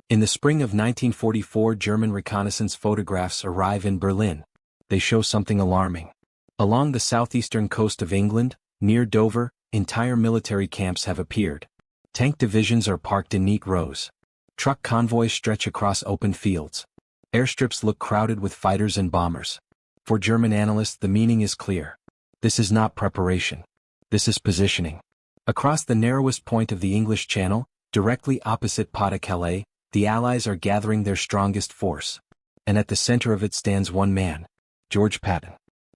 In the spring of 1944, German reconnaissance photographs arrive in Berlin. They show something alarming. Along the southeastern coast of England, near Dover, entire military camps have appeared. Tank divisions are parked in neat rows. Truck convoys stretch across open fields. Airstrips look crowded with fighters and bombers. For German analysts, the meaning is clear. This is not preparation. This is positioning. Across the narrowest point of the English Channel, directly opposite Pas-de-Calais, the Allies are gathering their strongest force. And at the center of it stands one man, George Patton.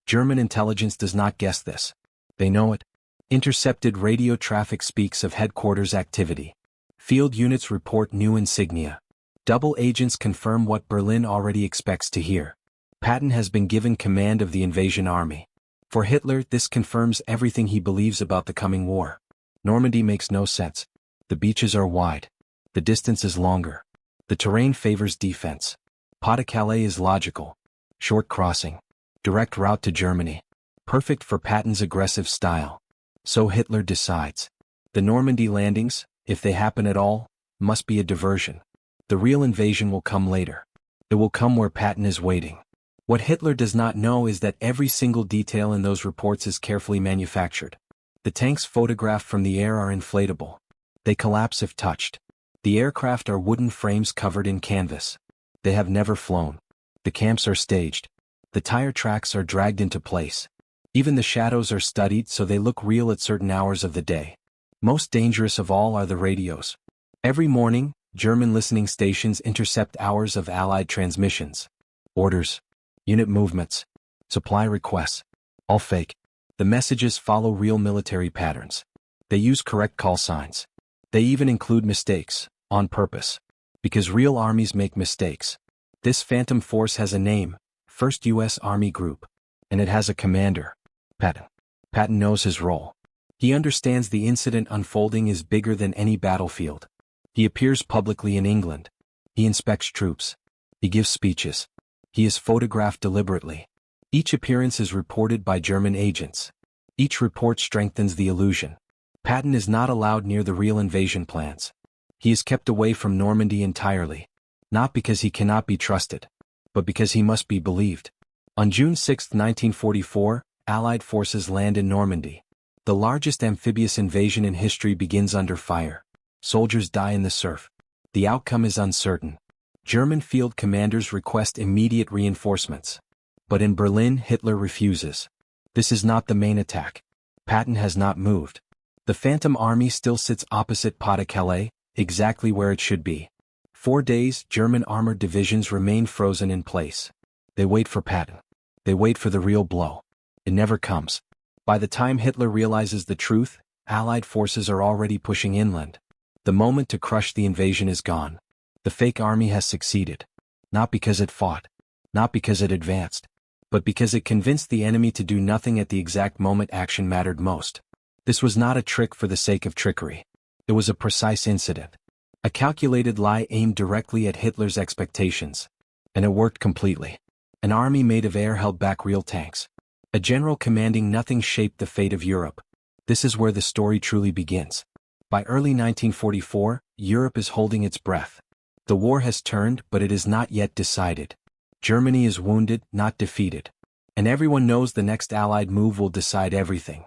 German intelligence does not guess this. They know it. Intercepted radio traffic speaks of headquarters activity. Field units report new insignia. Double agents confirm what Berlin already expects to hear. Patton has been given command of the invasion army. For Hitler, this confirms everything he believes about the coming war. Normandy makes no sense. The beaches are wide. The distance is longer. The terrain favors defense. Pas-de-Calais is logical. Short crossing. Direct route to Germany. Perfect for Patton's aggressive style. So Hitler decides. The Normandy landings, if they happen at all, must be a diversion. The real invasion will come later. It will come where Patton is waiting. What Hitler does not know is that every single detail in those reports is carefully manufactured. The tanks photographed from the air are inflatable. They collapse if touched. The aircraft are wooden frames covered in canvas. They have never flown. The camps are staged. The tire tracks are dragged into place. Even the shadows are studied so they look real at certain hours of the day. Most dangerous of all are the radios. Every morning, German listening stations intercept hours of Allied transmissions. Orders. Unit movements. Supply requests. All fake. The messages follow real military patterns. They use correct call signs. They even include mistakes, on purpose. Because real armies make mistakes. This phantom force has a name, 1st U.S. Army Group. And it has a commander, Patton. Patton knows his role. He understands the incident unfolding is bigger than any battlefield. He appears publicly in England. He inspects troops. He gives speeches. He is photographed deliberately. Each appearance is reported by German agents. Each report strengthens the illusion. Patton is not allowed near the real invasion plans. He is kept away from Normandy entirely. Not because he cannot be trusted, but because he must be believed. On June 6, 1944, Allied forces land in Normandy. The largest amphibious invasion in history begins under fire. Soldiers die in the surf. The outcome is uncertain. German field commanders request immediate reinforcements. But in Berlin, Hitler refuses. This is not the main attack. Patton has not moved. The Phantom Army still sits opposite Pas-de-Calais, exactly where it should be. 4 days, German armored divisions remain frozen in place. They wait for Patton. They wait for the real blow. It never comes. By the time Hitler realizes the truth, Allied forces are already pushing inland. The moment to crush the invasion is gone. The fake army has succeeded. Not because it fought. Not because it advanced. But because it convinced the enemy to do nothing at the exact moment action mattered most. This was not a trick for the sake of trickery. It was a precise incident. A calculated lie aimed directly at Hitler's expectations. And it worked completely. An army made of air held back real tanks. A general commanding nothing shaped the fate of Europe. This is where the story truly begins. By early 1944, Europe is holding its breath. The war has turned, but it is not yet decided. Germany is wounded, not defeated. And everyone knows the next Allied move will decide everything.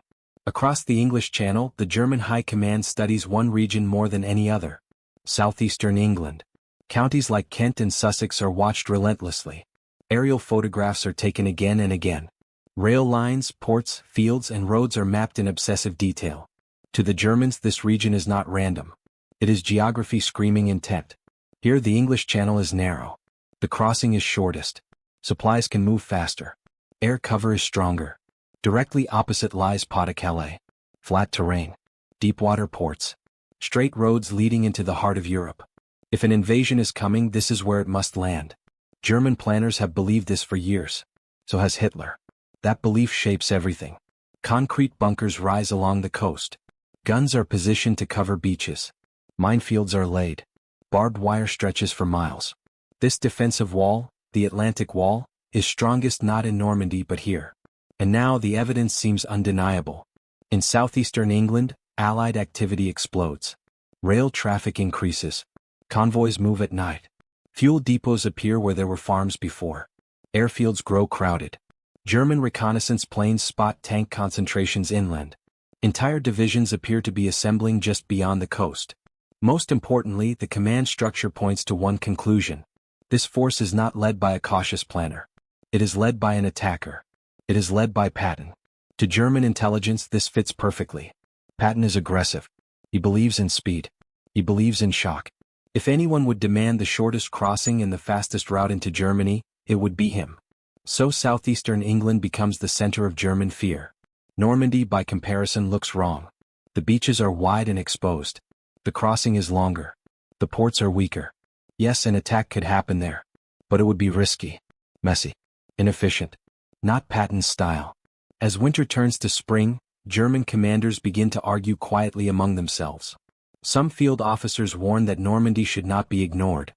Across the English Channel, the German High Command studies one region more than any other. Southeastern England. Counties like Kent and Sussex are watched relentlessly. Aerial photographs are taken again and again. Rail lines, ports, fields, and roads are mapped in obsessive detail. To the Germans, this region is not random. It is geography screaming intent. Here the English Channel is narrow. The crossing is shortest. Supplies can move faster. Air cover is stronger. Directly opposite lies Pas-de-Calais. Flat terrain. Deep water ports. Straight roads leading into the heart of Europe. If an invasion is coming, this is where it must land. German planners have believed this for years. So has Hitler. That belief shapes everything. Concrete bunkers rise along the coast. Guns are positioned to cover beaches. Minefields are laid. Barbed wire stretches for miles. This defensive wall, the Atlantic Wall, is strongest not in Normandy but here. And now the evidence seems undeniable. In southeastern England, Allied activity explodes. Rail traffic increases. Convoys move at night. Fuel depots appear where there were farms before. Airfields grow crowded. German reconnaissance planes spot tank concentrations inland. Entire divisions appear to be assembling just beyond the coast. Most importantly, the command structure points to one conclusion. This force is not led by a cautious planner. It is led by an attacker. It is led by Patton. To German intelligence, this fits perfectly. Patton is aggressive. He believes in speed. He believes in shock. If anyone would demand the shortest crossing and the fastest route into Germany, it would be him. So southeastern England becomes the center of German fear. Normandy, by comparison, looks wrong. The beaches are wide and exposed. The crossing is longer. The ports are weaker. Yes, an attack could happen there. But it would be risky, messy, inefficient. Not Patton's style. As winter turns to spring, German commanders begin to argue quietly among themselves. Some field officers warn that Normandy should not be ignored.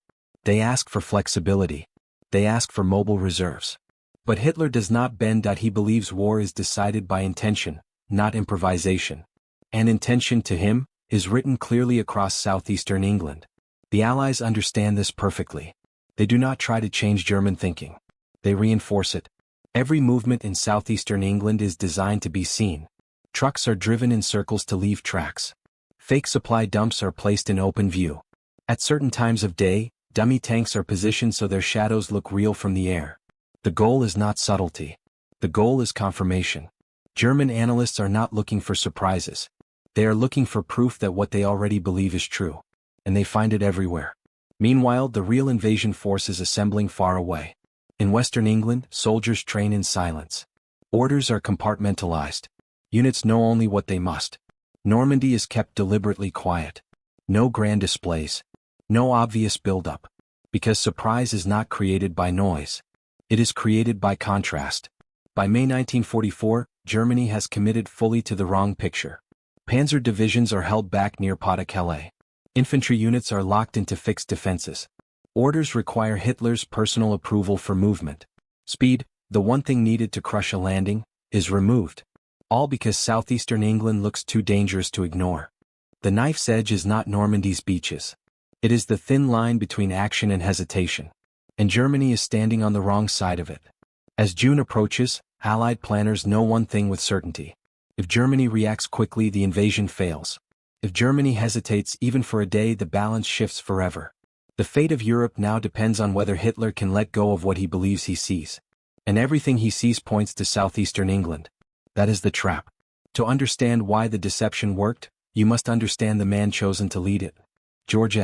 They ask for flexibility. They ask for mobile reserves. But Hitler does not bend. He believes war is decided by intention, not improvisation. And intention, to him, is written clearly across southeastern England. The Allies understand this perfectly. They do not try to change German thinking. They reinforce it. Every movement in southeastern England is designed to be seen. Trucks are driven in circles to leave tracks. Fake supply dumps are placed in open view. At certain times of day, dummy tanks are positioned so their shadows look real from the air. The goal is not subtlety. The goal is confirmation. German analysts are not looking for surprises. They are looking for proof that what they already believe is true. And they find it everywhere. Meanwhile, the real invasion force is assembling far away. In western England, soldiers train in silence. Orders are compartmentalized. Units know only what they must. Normandy is kept deliberately quiet. No grand displays. No obvious build-up. Because surprise is not created by noise. It is created by contrast. By May 1944, Germany has committed fully to the wrong picture. Panzer divisions are held back near Pas-de-Calais. Infantry units are locked into fixed defenses. Orders require Hitler's personal approval for movement. Speed, the one thing needed to crush a landing, is removed. All because southeastern England looks too dangerous to ignore. The knife's edge is not Normandy's beaches. It is the thin line between action and hesitation. And Germany is standing on the wrong side of it. As June approaches, Allied planners know one thing with certainty. If Germany reacts quickly, the invasion fails. If Germany hesitates even for a day, the balance shifts forever. The fate of Europe now depends on whether Hitler can let go of what he believes he sees. And everything he sees points to southeastern England. That is the trap. To understand why the deception worked, you must understand the man chosen to lead it. George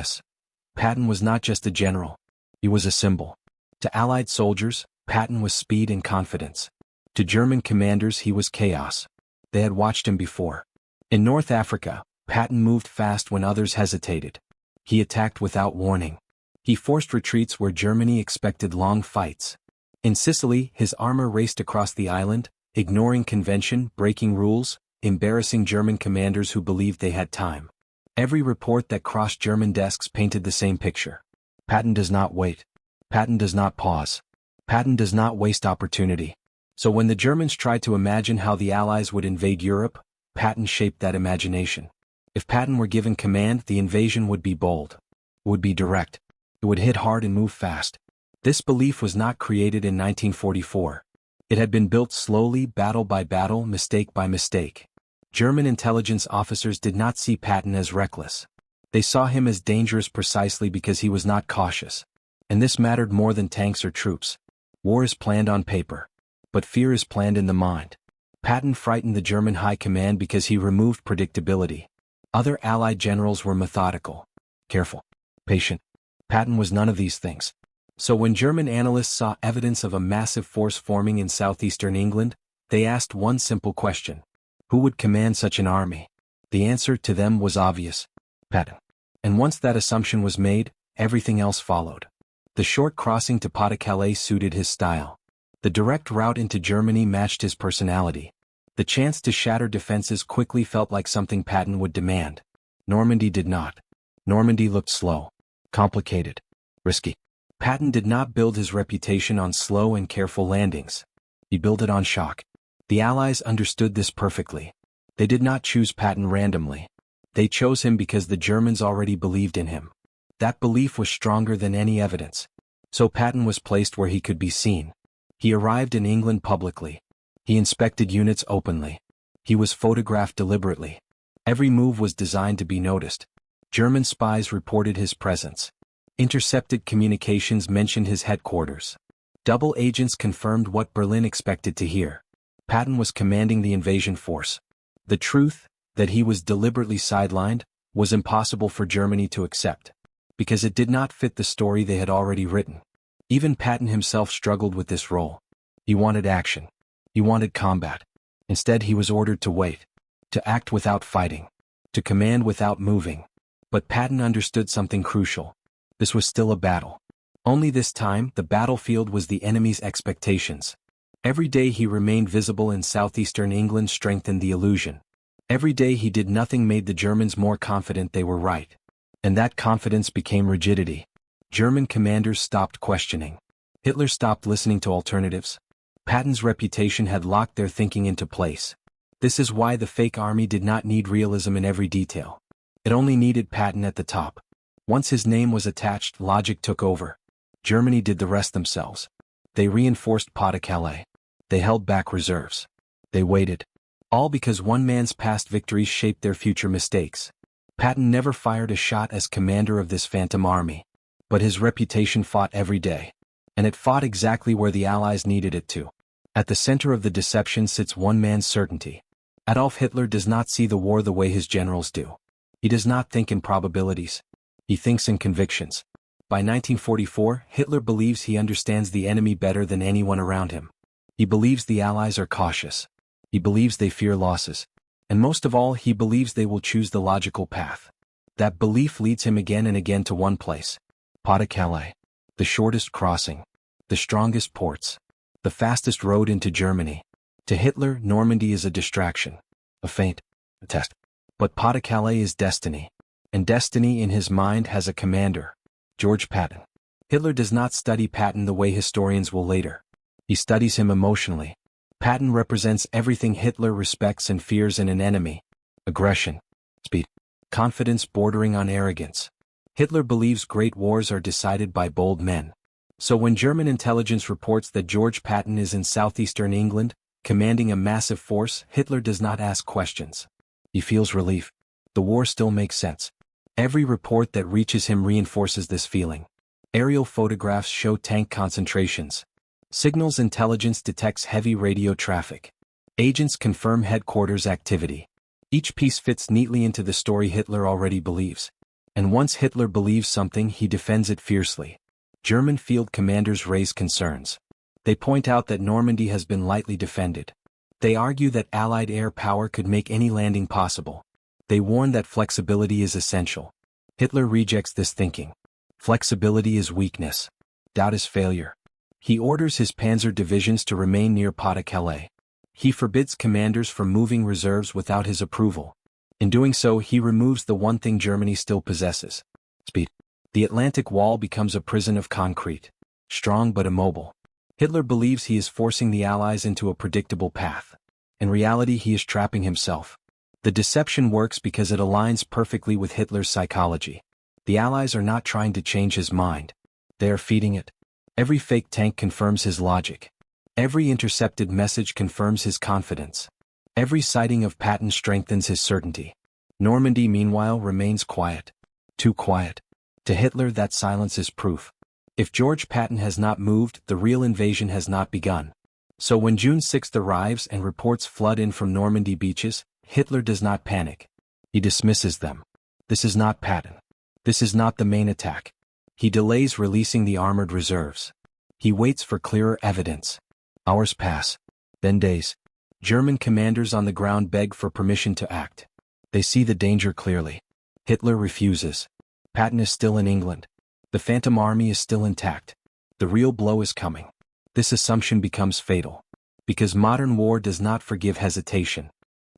Patton was not just a general. He was a symbol. To Allied soldiers, Patton was speed and confidence. To German commanders, he was chaos. They had watched him before. In North Africa, Patton moved fast when others hesitated. He attacked without warning. He forced retreats where Germany expected long fights. In Sicily, his armor raced across the island, ignoring convention, breaking rules, embarrassing German commanders who believed they had time. Every report that crossed German desks painted the same picture. Patton does not wait. Patton does not pause. Patton does not waste opportunity. So when the Germans tried to imagine how the Allies would invade Europe, Patton shaped that imagination. If Patton were given command, the invasion would be bold. It would be direct. It would hit hard and move fast. This belief was not created in 1944. It had been built slowly, battle by battle, mistake by mistake. German intelligence officers did not see Patton as reckless. They saw him as dangerous precisely because he was not cautious. And this mattered more than tanks or troops. War is planned on paper. But fear is planned in the mind. Patton frightened the German high command because he removed predictability. Other Allied generals were methodical, careful, patient. Patton was none of these things. So when German analysts saw evidence of a massive force forming in southeastern England, they asked one simple question. Who would command such an army? The answer to them was obvious. Patton. And once that assumption was made, everything else followed. The short crossing to Pas-de-Calais suited his style. The direct route into Germany matched his personality. The chance to shatter defenses quickly felt like something Patton would demand. Normandy did not. Normandy looked slow, complicated, risky. Patton did not build his reputation on slow and careful landings. He built it on shock. The Allies understood this perfectly. They did not choose Patton randomly. They chose him because the Germans already believed in him. That belief was stronger than any evidence. So Patton was placed where he could be seen. He arrived in England publicly. He inspected units openly. He was photographed deliberately. Every move was designed to be noticed. German spies reported his presence. Intercepted communications mentioned his headquarters. Double agents confirmed what Berlin expected to hear. Patton was commanding the invasion force. The truth, that he was deliberately sidelined, was impossible for Germany to accept, because it did not fit the story they had already written. Even Patton himself struggled with this role. He wanted action. He wanted combat. Instead he was ordered to wait, to act without fighting, to command without moving. But Patton understood something crucial. This was still a battle. Only this time, the battlefield was the enemy's expectations. Every day he remained visible in southeastern England strengthened the illusion. Every day he did nothing made the Germans more confident they were right. And that confidence became rigidity. German commanders stopped questioning. Hitler stopped listening to alternatives. Patton's reputation had locked their thinking into place. This is why the fake army did not need realism in every detail. It only needed Patton at the top. Once his name was attached, logic took over. Germany did the rest themselves. They reinforced Pas-de-Calais. They held back reserves. They waited. All because one man's past victories shaped their future mistakes. Patton never fired a shot as commander of this phantom army. But his reputation fought every day. And it fought exactly where the Allies needed it to. At the center of the deception sits one man's certainty. Adolf Hitler does not see the war the way his generals do. He does not think in probabilities. He thinks in convictions. By 1944, Hitler believes he understands the enemy better than anyone around him. He believes the Allies are cautious. He believes they fear losses. And most of all, he believes they will choose the logical path. That belief leads him again and again to one place. Pas-de-Calais. The shortest crossing. The strongest ports. The fastest road into Germany. To Hitler, Normandy is a distraction. A feint. A test. But Pas-de-Calais is destiny. And destiny in his mind has a commander. George Patton. Hitler does not study Patton the way historians will later. He studies him emotionally. Patton represents everything Hitler respects and fears in an enemy. Aggression. Speed. Confidence bordering on arrogance. Hitler believes great wars are decided by bold men. So when German intelligence reports that George Patton is in southeastern England, commanding a massive force, Hitler does not ask questions. He feels relief. The war still makes sense. Every report that reaches him reinforces this feeling. Aerial photographs show tank concentrations. Signals intelligence detects heavy radio traffic. Agents confirm headquarters activity. Each piece fits neatly into the story Hitler already believes. And once Hitler believes something, he defends it fiercely. German field commanders raise concerns. They point out that Normandy has been lightly defended. They argue that Allied air power could make any landing possible. They warn that flexibility is essential. Hitler rejects this thinking. Flexibility is weakness. Doubt is failure. He orders his panzer divisions to remain near Pas-de-Calais. He forbids commanders from moving reserves without his approval. In doing so, he removes the one thing Germany still possesses. Speed. The Atlantic Wall becomes a prison of concrete. Strong but immobile. Hitler believes he is forcing the Allies into a predictable path. In reality, he is trapping himself. The deception works because it aligns perfectly with Hitler's psychology. The Allies are not trying to change his mind. They are feeding it. Every fake tank confirms his logic. Every intercepted message confirms his confidence. Every sighting of Patton strengthens his certainty. Normandy, meanwhile, remains quiet. Too quiet. To Hitler, that silence is proof. If George Patton has not moved, the real invasion has not begun. So when June 6 arrives and reports flood in from Normandy beaches, Hitler does not panic. He dismisses them. This is not Patton. This is not the main attack. He delays releasing the armored reserves. He waits for clearer evidence. Hours pass. Then days. German commanders on the ground beg for permission to act. They see the danger clearly. Hitler refuses. Patton is still in England. The Phantom Army is still intact. The real blow is coming. This assumption becomes fatal. Because modern war does not forgive hesitation.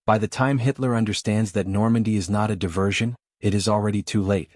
By the time Hitler understands that Normandy is not a diversion, it is already too late.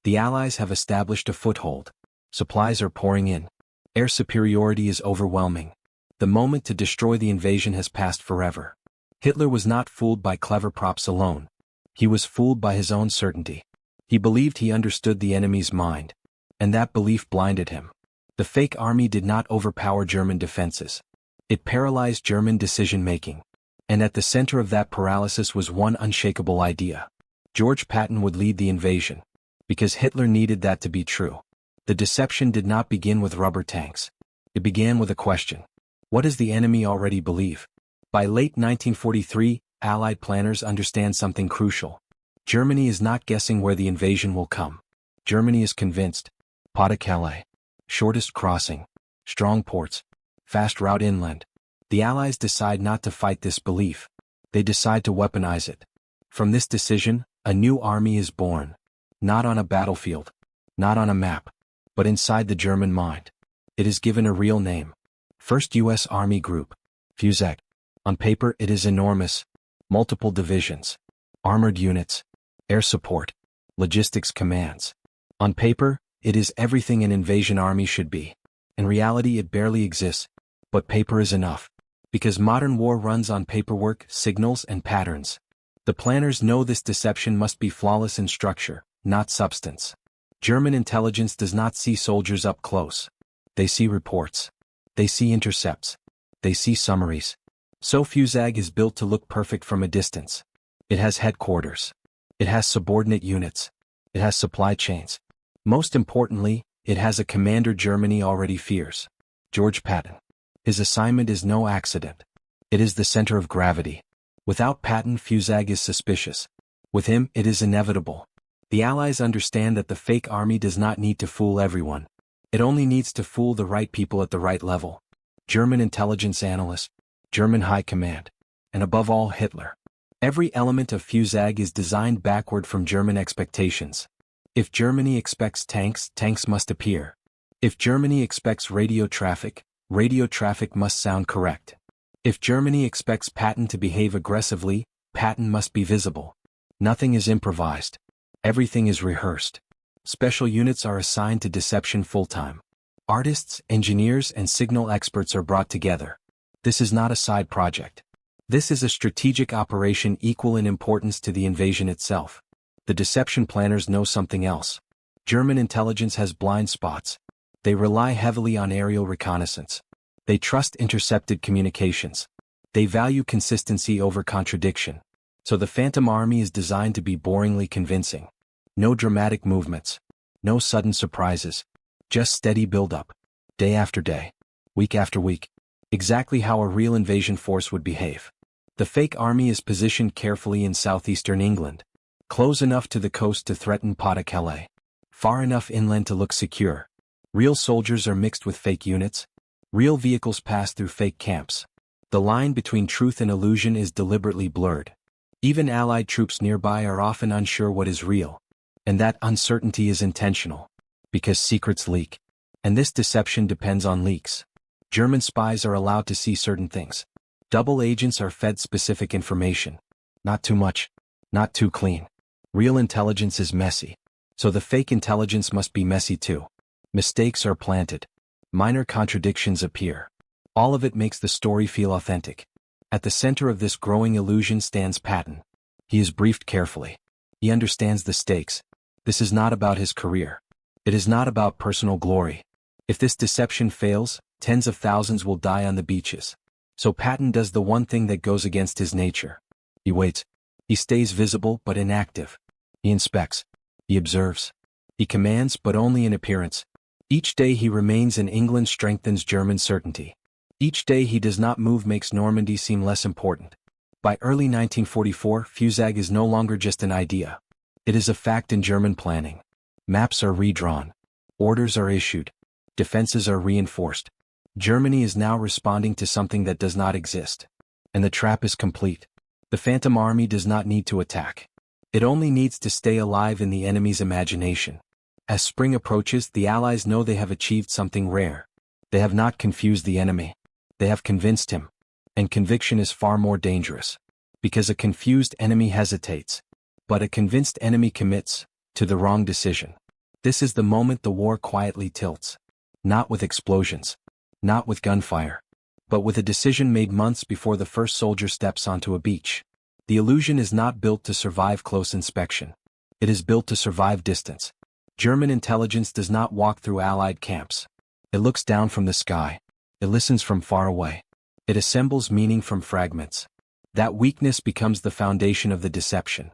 The Allies have established a foothold. Supplies are pouring in. Air superiority is overwhelming. The moment to destroy the invasion has passed forever. Hitler was not fooled by clever props alone. He was fooled by his own certainty. He believed he understood the enemy's mind, and that belief blinded him. The fake army did not overpower German defenses. It paralyzed German decision-making. And at the center of that paralysis was one unshakable idea. George Patton would lead the invasion, because Hitler needed that to be true. The deception did not begin with rubber tanks. It began with a question. What does the enemy already believe? By late 1943, Allied planners understand something crucial. Germany is not guessing where the invasion will come. Germany is convinced. Pas-de-Calais. Shortest crossing. Strong ports. Fast route inland. The Allies decide not to fight this belief. They decide to weaponize it. From this decision, a new army is born. Not on a battlefield. Not on a map. But inside the German mind. It is given a real name. 1st U.S. Army Group. Fuseg. On paper it is enormous. Multiple divisions. Armored units. Air support. Logistics commands. On paper, it is everything an invasion army should be. In reality it barely exists. But paper is enough. Because modern war runs on paperwork, signals, and patterns. The planners know this deception must be flawless in structure, not substance. German intelligence does not see soldiers up close. They see reports. They see intercepts. They see summaries. So Fuseg is built to look perfect from a distance. It has headquarters. It has subordinate units. It has supply chains. Most importantly, it has a commander Germany already fears. George Patton. His assignment is no accident. It is the center of gravity. Without Patton, Fuseg is suspicious. With him, it is inevitable. The Allies understand that the fake army does not need to fool everyone. It only needs to fool the right people at the right level. German intelligence analysts, German high command, and above all Hitler. Every element of Fuseg is designed backward from German expectations. If Germany expects tanks, tanks must appear. If Germany expects radio traffic must sound correct. If Germany expects Patton to behave aggressively, Patton must be visible. Nothing is improvised. Everything is rehearsed. Special units are assigned to deception full-time. Artists, engineers, and signal experts are brought together. This is not a side project. This is a strategic operation equal in importance to the invasion itself. The deception planners know something else. German intelligence has blind spots. They rely heavily on aerial reconnaissance. They trust intercepted communications. They value consistency over contradiction. So the Phantom Army is designed to be boringly convincing. No dramatic movements. No sudden surprises. Just steady build-up. Day after day. Week after week. Exactly how a real invasion force would behave. The fake army is positioned carefully in southeastern England. Close enough to the coast to threaten Pas-de-Calais. Far enough inland to look secure. Real soldiers are mixed with fake units. Real vehicles pass through fake camps. The line between truth and illusion is deliberately blurred. Even Allied troops nearby are often unsure what is real. And that uncertainty is intentional. Because secrets leak. And this deception depends on leaks. German spies are allowed to see certain things. Double agents are fed specific information. Not too much. Not too clean. Real intelligence is messy. So the fake intelligence must be messy too. Mistakes are planted. Minor contradictions appear. All of it makes the story feel authentic. At the center of this growing illusion stands Patton. He is briefed carefully. He understands the stakes. This is not about his career. It is not about personal glory. If this deception fails, tens of thousands will die on the beaches. So Patton does the one thing that goes against his nature. He waits. He stays visible but inactive. He inspects. He observes. He commands but only in appearance. Each day he remains in England strengthens German certainty. Each day he does not move makes Normandy seem less important. By early 1944, Fuseg is no longer just an idea. It is a fact in German planning. Maps are redrawn. Orders are issued. Defenses are reinforced. Germany is now responding to something that does not exist. And the trap is complete. The Phantom Army does not need to attack. It only needs to stay alive in the enemy's imagination. As spring approaches, the Allies know they have achieved something rare. They have not confused the enemy. They have convinced him. And conviction is far more dangerous. Because a confused enemy hesitates. But a convinced enemy commits to the wrong decision. This is the moment the war quietly tilts. Not with explosions. Not with gunfire. But with a decision made months before the first soldier steps onto a beach. The illusion is not built to survive close inspection. It is built to survive distance. German intelligence does not walk through Allied camps. It looks down from the sky. It listens from far away. It assembles meaning from fragments. That weakness becomes the foundation of the deception.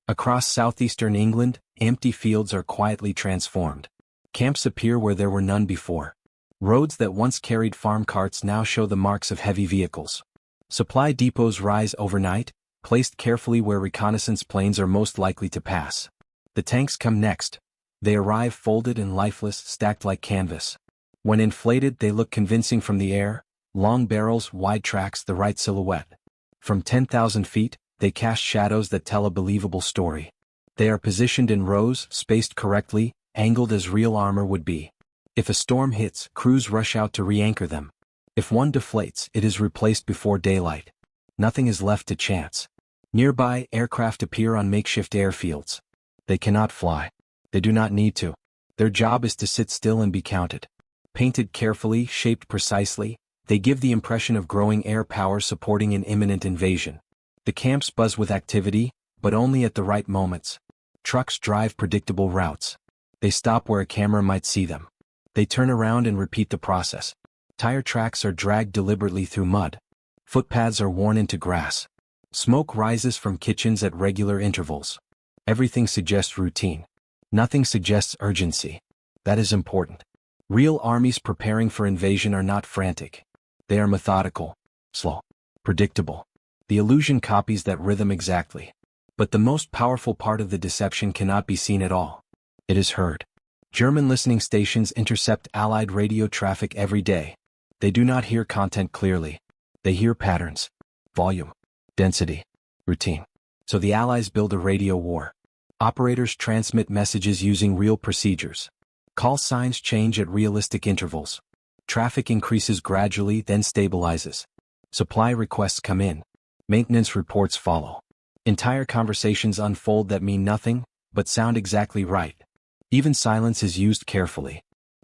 Across southeastern England, empty fields are quietly transformed. Camps appear where there were none before. Roads that once carried farm carts now show the marks of heavy vehicles. Supply depots rise overnight, placed carefully where reconnaissance planes are most likely to pass. The tanks come next. They arrive folded and lifeless, stacked like canvas. When inflated, they look convincing from the air, long barrels, wide tracks, the right silhouette. From 10,000 feet, they cast shadows that tell a believable story. They are positioned in rows, spaced correctly, angled as real armor would be. If a storm hits, crews rush out to re-anchor them. If one deflates, it is replaced before daylight. Nothing is left to chance. Nearby, aircraft appear on makeshift airfields. They cannot fly. They do not need to. Their job is to sit still and be counted. Painted carefully, shaped precisely, they give the impression of growing air power supporting an imminent invasion. The camps buzz with activity, but only at the right moments. Trucks drive predictable routes. They stop where a camera might see them. They turn around and repeat the process. Tire tracks are dragged deliberately through mud. Footpaths are worn into grass. Smoke rises from kitchens at regular intervals. Everything suggests routine. Nothing suggests urgency. That is important. Real armies preparing for invasion are not frantic. They are methodical, slow, predictable. The illusion copies that rhythm exactly. But the most powerful part of the deception cannot be seen at all. It is heard. German listening stations intercept Allied radio traffic every day. They do not hear content clearly. They hear patterns, volume, density, routine. So the Allies build a radio war. Operators transmit messages using real procedures. Call signs change at realistic intervals. Traffic increases gradually, then stabilizes. Supply requests come in. Maintenance reports follow. Entire conversations unfold that mean nothing, but sound exactly right. Even silence is used carefully.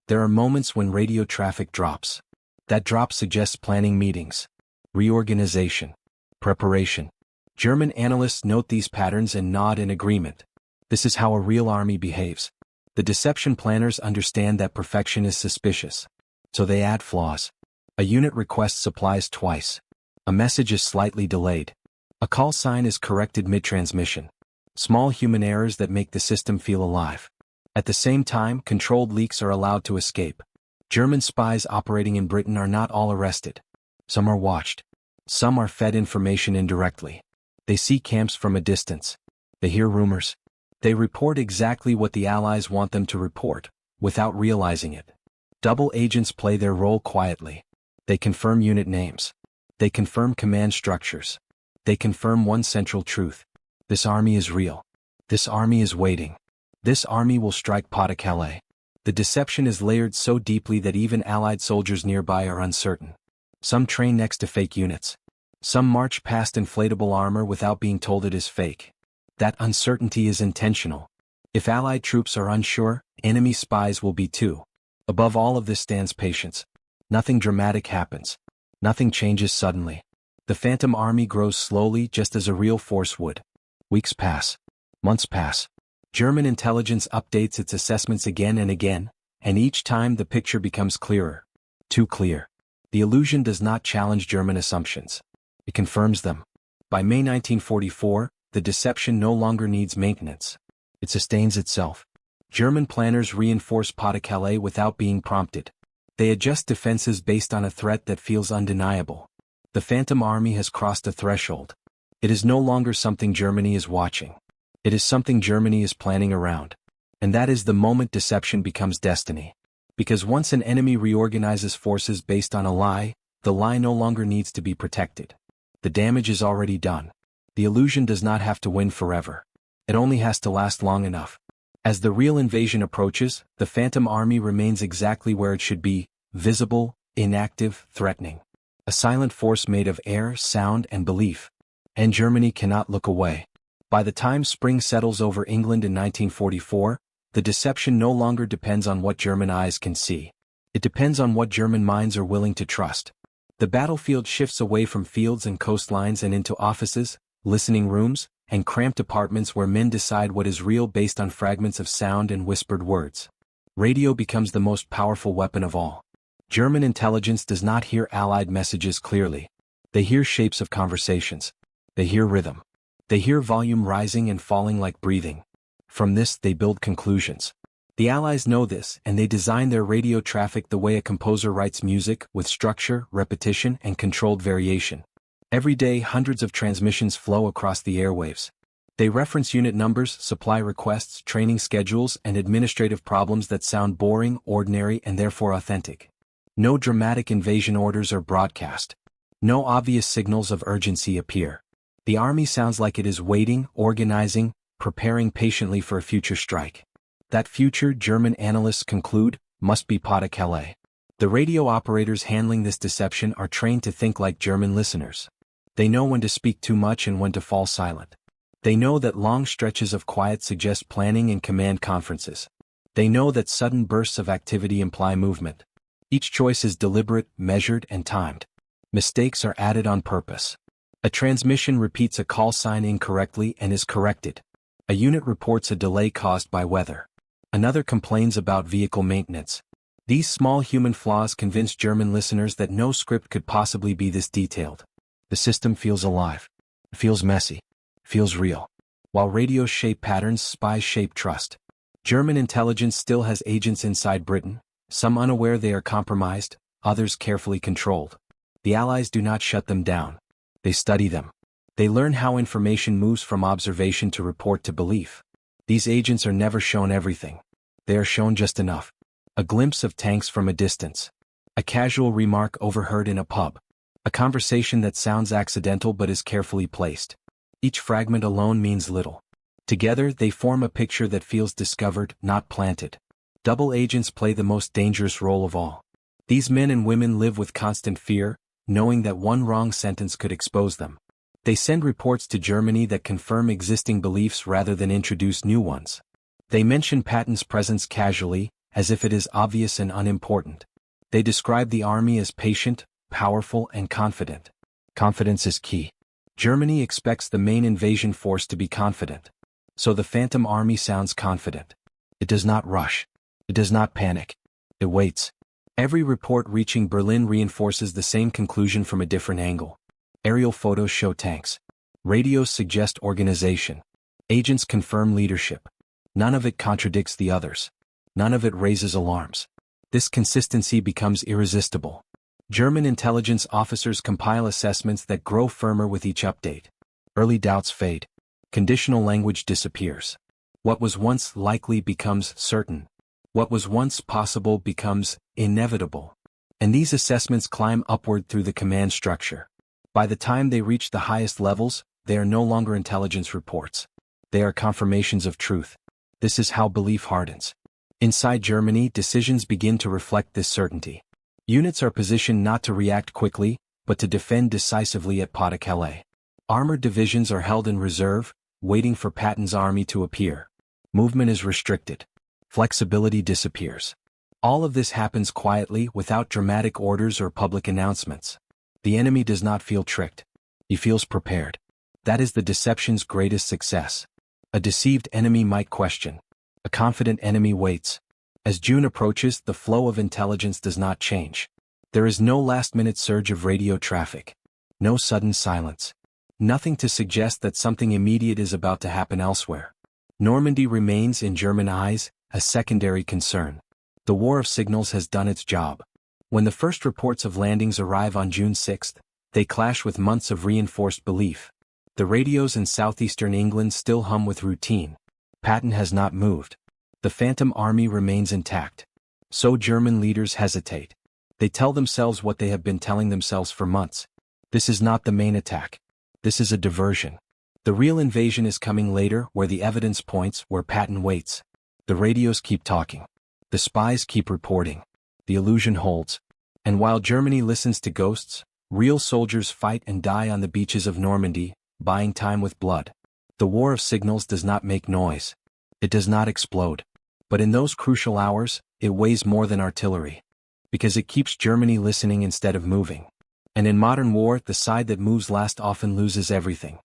There are moments when radio traffic drops. That drop suggests planning meetings, reorganization, preparation. German analysts note these patterns and nod in agreement. This is how a real army behaves. The deception planners understand that perfection is suspicious. So they add flaws. A unit requests supplies twice. A message is slightly delayed. A call sign is corrected mid-transmission. Small human errors that make the system feel alive. At the same time, controlled leaks are allowed to escape. German spies operating in Britain are not all arrested. Some are watched. Some are fed information indirectly. They see camps from a distance. They hear rumors. They report exactly what the Allies want them to report, without realizing it. Double agents play their role quietly. They confirm unit names. They confirm command structures. They confirm one central truth. This army is real. This army is waiting. This army will strike Pas-de-Calais. The deception is layered so deeply that even Allied soldiers nearby are uncertain. Some train next to fake units. Some march past inflatable armor without being told it is fake. That uncertainty is intentional. If Allied troops are unsure, enemy spies will be too. Above all of this stands patience. Nothing dramatic happens. Nothing changes suddenly. The phantom army grows slowly just as a real force would. Weeks pass. Months pass. German intelligence updates its assessments again and again, and each time the picture becomes clearer. Too clear. The illusion does not challenge German assumptions. It confirms them. By May 1944, the deception no longer needs maintenance. It sustains itself. German planners reinforce Pas-de-Calais without being prompted. They adjust defenses based on a threat that feels undeniable. The phantom army has crossed a threshold. It is no longer something Germany is watching. It is something Germany is planning around. And that is the moment deception becomes destiny. Because once an enemy reorganizes forces based on a lie, the lie no longer needs to be protected. The damage is already done. The illusion does not have to win forever. It only has to last long enough. As the real invasion approaches, the phantom army remains exactly where it should be, visible, inactive, threatening. A silent force made of air, sound, and belief. And Germany cannot look away. By the time spring settles over England in 1944, the deception no longer depends on what German eyes can see. It depends on what German minds are willing to trust. The battlefield shifts away from fields and coastlines and into offices, listening rooms, and cramped apartments where men decide what is real based on fragments of sound and whispered words. Radio becomes the most powerful weapon of all. German intelligence does not hear Allied messages clearly. They hear shapes of conversations. They hear rhythm. They hear volume rising and falling like breathing. From this they build conclusions. The Allies know this, and they design their radio traffic the way a composer writes music, with structure, repetition, and controlled variation. Every day hundreds of transmissions flow across the airwaves. They reference unit numbers, supply requests, training schedules, and administrative problems that sound boring, ordinary, and therefore authentic. No dramatic invasion orders are broadcast. No obvious signals of urgency appear. The army sounds like it is waiting, organizing, preparing patiently for a future strike. That future, German analysts conclude, must be Pas-de-Calais. The radio operators handling this deception are trained to think like German listeners. They know when to speak too much and when to fall silent. They know that long stretches of quiet suggest planning and command conferences. They know that sudden bursts of activity imply movement. Each choice is deliberate, measured, and timed. Mistakes are added on purpose. A transmission repeats a call sign incorrectly and is corrected. A unit reports a delay caused by weather. Another complains about vehicle maintenance. These small human flaws convince German listeners that no script could possibly be this detailed. The system feels alive. Feels messy. Feels real. While radios shape patterns, spies shape trust. German intelligence still has agents inside Britain, some unaware they are compromised, others carefully controlled. The Allies do not shut them down. They study them. They learn how information moves from observation to report to belief. These agents are never shown everything. They are shown just enough. A glimpse of tanks from a distance. A casual remark overheard in a pub. A conversation that sounds accidental but is carefully placed. Each fragment alone means little. Together they form a picture that feels discovered, not planted. Double agents play the most dangerous role of all. These men and women live with constant fear, knowing that one wrong sentence could expose them. They send reports to Germany that confirm existing beliefs rather than introduce new ones. They mention Patton's presence casually, as if it is obvious and unimportant. They describe the army as patient, powerful, and confident. Confidence is key. Germany expects the main invasion force to be confident. So the Phantom Army sounds confident. It does not rush. It does not panic. It waits. Every report reaching Berlin reinforces the same conclusion from a different angle. Aerial photos show tanks. Radios suggest organization. Agents confirm leadership. None of it contradicts the others. None of it raises alarms. This consistency becomes irresistible. German intelligence officers compile assessments that grow firmer with each update. Early doubts fade. Conditional language disappears. What was once likely becomes certain. What was once possible becomes inevitable. And these assessments climb upward through the command structure. By the time they reach the highest levels, they are no longer intelligence reports. They are confirmations of truth. This is how belief hardens. Inside Germany, decisions begin to reflect this certainty. Units are positioned not to react quickly, but to defend decisively at Pas-de-Calais. Armored divisions are held in reserve, waiting for Patton's army to appear. Movement is restricted. Flexibility disappears. All of this happens quietly, without dramatic orders or public announcements. The enemy does not feel tricked. He feels prepared. That is the deception's greatest success. A deceived enemy might question. A confident enemy waits. As June approaches, the flow of intelligence does not change. There is no last-minute surge of radio traffic. No sudden silence. Nothing to suggest that something immediate is about to happen elsewhere. Normandy remains, in German eyes, a secondary concern. The war of signals has done its job. When the first reports of landings arrive on June 6, they clash with months of reinforced belief. The radios in southeastern England still hum with routine. Patton has not moved. The Phantom Army remains intact. So German leaders hesitate. They tell themselves what they have been telling themselves for months. This is not the main attack. This is a diversion. The real invasion is coming later, where the evidence points, where Patton waits. The radios keep talking. The spies keep reporting. The illusion holds. And while Germany listens to ghosts, real soldiers fight and die on the beaches of Normandy, buying time with blood. The war of signals does not make noise. It does not explode. But in those crucial hours, it weighs more than artillery. Because it keeps Germany listening instead of moving. And in modern war, the side that moves last often loses everything.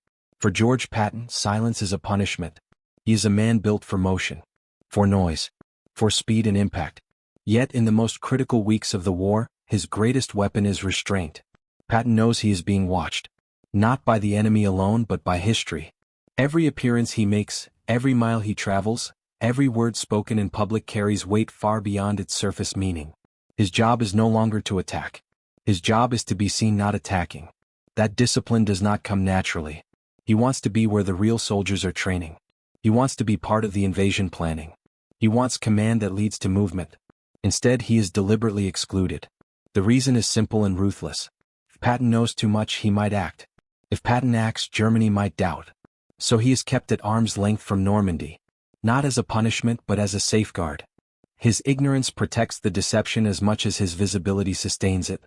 For George Patton, silence is a punishment. He is a man built for motion, for noise, for speed and impact. Yet in the most critical weeks of the war, his greatest weapon is restraint. Patton knows he is being watched, not by the enemy alone but by history. Every appearance he makes, every mile he travels, every word spoken in public carries weight far beyond its surface meaning. His job is no longer to attack. His job is to be seen not attacking. That discipline does not come naturally. He wants to be where the real soldiers are training. He wants to be part of the invasion planning. He wants command that leads to movement. Instead, he is deliberately excluded. The reason is simple and ruthless. If Patton knows too much, he might act. If Patton acts, Germany might doubt. So he is kept at arm's length from Normandy. Not as a punishment but as a safeguard. His ignorance protects the deception as much as his visibility sustains it.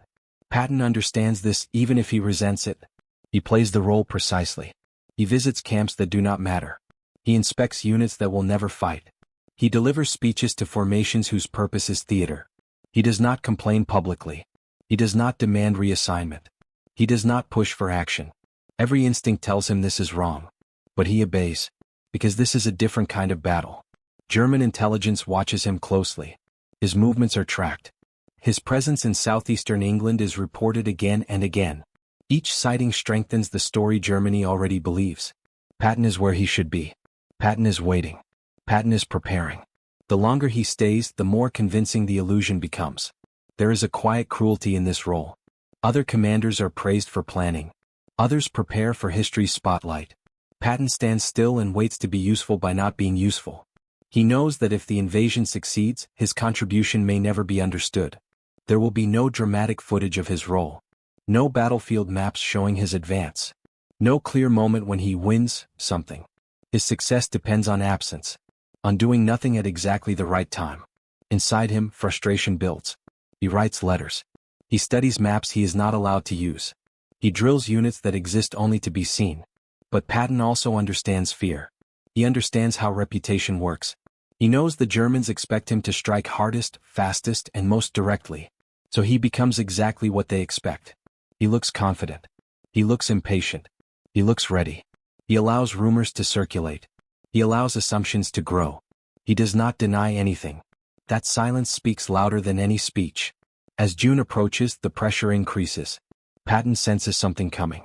Patton understands this even if he resents it. He plays the role precisely. He visits camps that do not matter. He inspects units that will never fight. He delivers speeches to formations whose purpose is theater. He does not complain publicly. He does not demand reassignment. He does not push for action. Every instinct tells him this is wrong. But he obeys. Because this is a different kind of battle. German intelligence watches him closely. His movements are tracked. His presence in southeastern England is reported again and again. Each sighting strengthens the story Germany already believes. Patton is where he should be. Patton is waiting. Patton is preparing. The longer he stays, the more convincing the illusion becomes. There is a quiet cruelty in this role. Other commanders are praised for planning. Others prepare for history's spotlight. Patton stands still and waits to be useful by not being useful. He knows that if the invasion succeeds, his contribution may never be understood. There will be no dramatic footage of his role. No battlefield maps showing his advance. No clear moment when he wins something. His success depends on absence. On doing nothing at exactly the right time. Inside him, frustration builds. He writes letters. He studies maps he is not allowed to use. He drills units that exist only to be seen. But Patton also understands fear. He understands how reputation works. He knows the Germans expect him to strike hardest, fastest, and most directly. So he becomes exactly what they expect. He looks confident. He looks impatient. He looks ready. He allows rumors to circulate. He allows assumptions to grow. He does not deny anything. That silence speaks louder than any speech. As June approaches, the pressure increases. Patton senses something coming.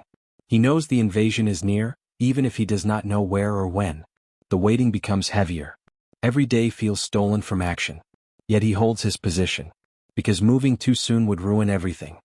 He knows the invasion is near, even if he does not know where or when. The waiting becomes heavier. Every day feels stolen from action. Yet he holds his position. Because moving too soon would ruin everything.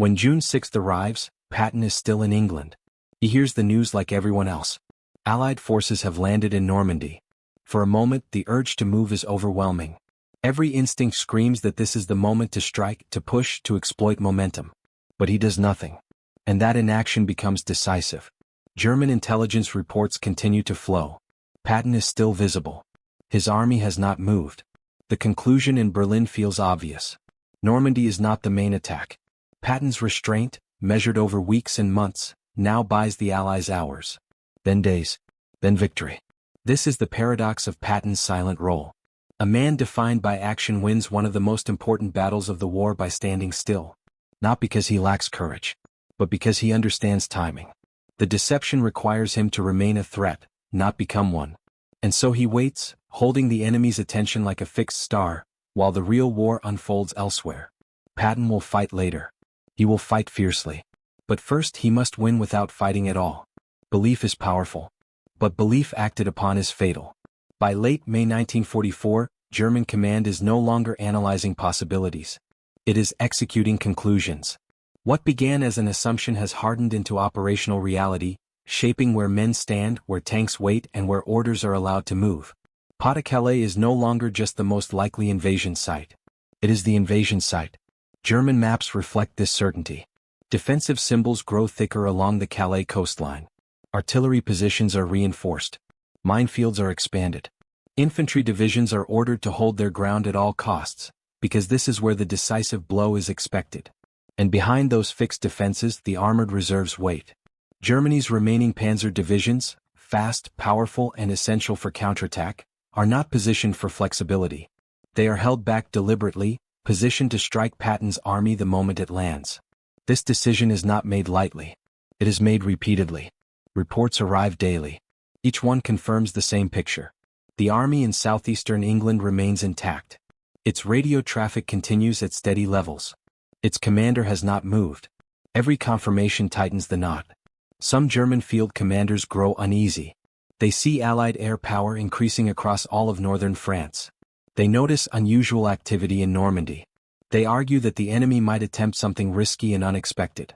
When June 6th arrives, Patton is still in England. He hears the news like everyone else. Allied forces have landed in Normandy. For a moment, the urge to move is overwhelming. Every instinct screams that this is the moment to strike, to push, to exploit momentum. But he does nothing. And that inaction becomes decisive. German intelligence reports continue to flow. Patton is still visible. His army has not moved. The conclusion in Berlin feels obvious. Normandy is not the main attack. Patton's restraint, measured over weeks and months, now buys the Allies hours. Then days. Then victory. This is the paradox of Patton's silent role. A man defined by action wins one of the most important battles of the war by standing still. Not because he lacks courage, but because he understands timing. The deception requires him to remain a threat, not become one. And so he waits, holding the enemy's attention like a fixed star, while the real war unfolds elsewhere. Patton will fight later. He will fight fiercely. But first he must win without fighting at all. Belief is powerful. But belief acted upon is fatal. By late May 1944, German command is no longer analyzing possibilities. It is executing conclusions. What began as an assumption has hardened into operational reality, shaping where men stand, where tanks wait, and where orders are allowed to move. Pas-de-Calais is no longer just the most likely invasion site. It is the invasion site. German maps reflect this certainty. Defensive symbols grow thicker along the Calais coastline. Artillery positions are reinforced. Minefields are expanded. Infantry divisions are ordered to hold their ground at all costs, because this is where the decisive blow is expected. And behind those fixed defenses, the armored reserves wait. Germany's remaining panzer divisions, fast, powerful, and essential for counterattack, are not positioned for flexibility. They are held back deliberately, positioned to strike Patton's army the moment it lands. This decision is not made lightly. It is made repeatedly. Reports arrive daily. Each one confirms the same picture. The army in southeastern England remains intact. Its radio traffic continues at steady levels. Its commander has not moved. Every confirmation tightens the knot. Some German field commanders grow uneasy. They see Allied air power increasing across all of northern France. They notice unusual activity in Normandy. They argue that the enemy might attempt something risky and unexpected.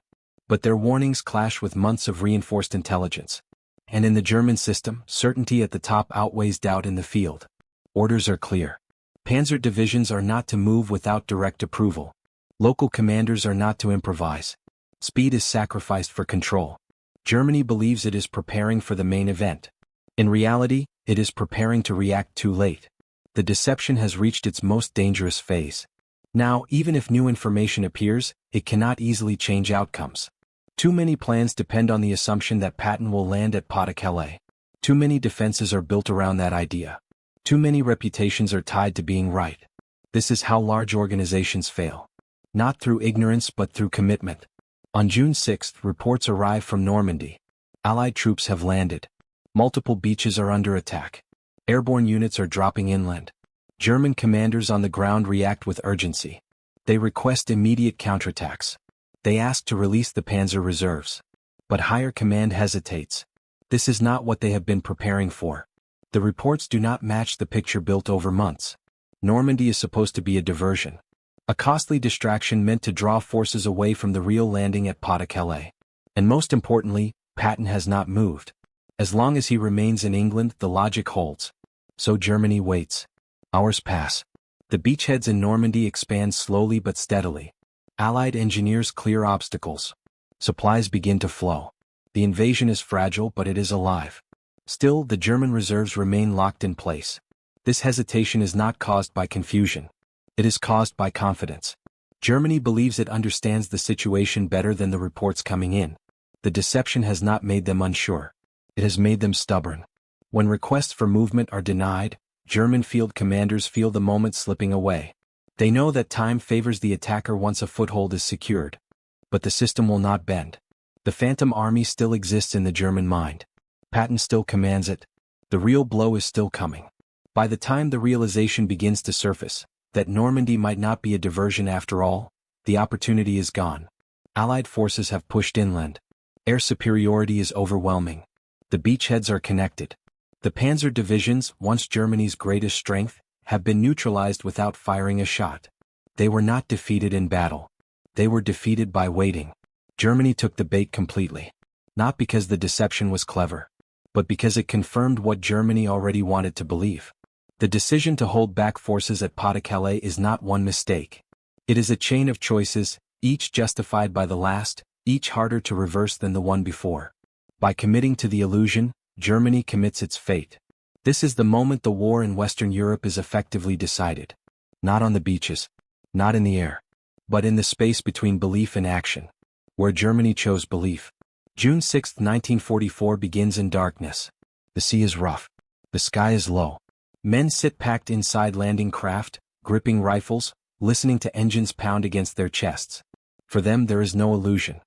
But their warnings clash with months of reinforced intelligence. And in the German system, certainty at the top outweighs doubt in the field. Orders are clear. Panzer divisions are not to move without direct approval. Local commanders are not to improvise. Speed is sacrificed for control. Germany believes it is preparing for the main event. In reality, it is preparing to react too late. The deception has reached its most dangerous phase. Now, even if new information appears, it cannot easily change outcomes. Too many plans depend on the assumption that Patton will land at Pas-de-Calais. Too many defenses are built around that idea. Too many reputations are tied to being right. This is how large organizations fail. Not through ignorance but through commitment. On June 6, reports arrive from Normandy. Allied troops have landed. Multiple beaches are under attack. Airborne units are dropping inland. German commanders on the ground react with urgency. They request immediate counterattacks. They ask to release the panzer reserves. But higher command hesitates. This is not what they have been preparing for. The reports do not match the picture built over months. Normandy is supposed to be a diversion. A costly distraction meant to draw forces away from the real landing at Pas-de-Calais. And most importantly, Patton has not moved. As long as he remains in England, the logic holds. So Germany waits. Hours pass. The beachheads in Normandy expand slowly but steadily. Allied engineers clear obstacles. Supplies begin to flow. The invasion is fragile but it is alive. Still, the German reserves remain locked in place. This hesitation is not caused by confusion. It is caused by confidence. Germany believes it understands the situation better than the reports coming in. The deception has not made them unsure. It has made them stubborn. When requests for movement are denied, German field commanders feel the moment slipping away. They know that time favors the attacker once a foothold is secured. But the system will not bend. The phantom army still exists in the German mind. Patton still commands it. The real blow is still coming. By the time the realization begins to surface, that Normandy might not be a diversion after all, the opportunity is gone. Allied forces have pushed inland. Air superiority is overwhelming. The beachheads are connected. The panzer divisions, once Germany's greatest strength, have been neutralized without firing a shot. They were not defeated in battle. They were defeated by waiting. Germany took the bait completely. Not because the deception was clever, but because it confirmed what Germany already wanted to believe. The decision to hold back forces at Pas-de-Calais is not one mistake. It is a chain of choices, each justified by the last, each harder to reverse than the one before. By committing to the illusion, Germany commits its fate. This is the moment the war in Western Europe is effectively decided. Not on the beaches, not in the air, but in the space between belief and action, where Germany chose belief. June 6, 1944 begins in darkness. The sea is rough. The sky is low. Men sit packed inside landing craft, gripping rifles, listening to engines pound against their chests. For them there is no illusion,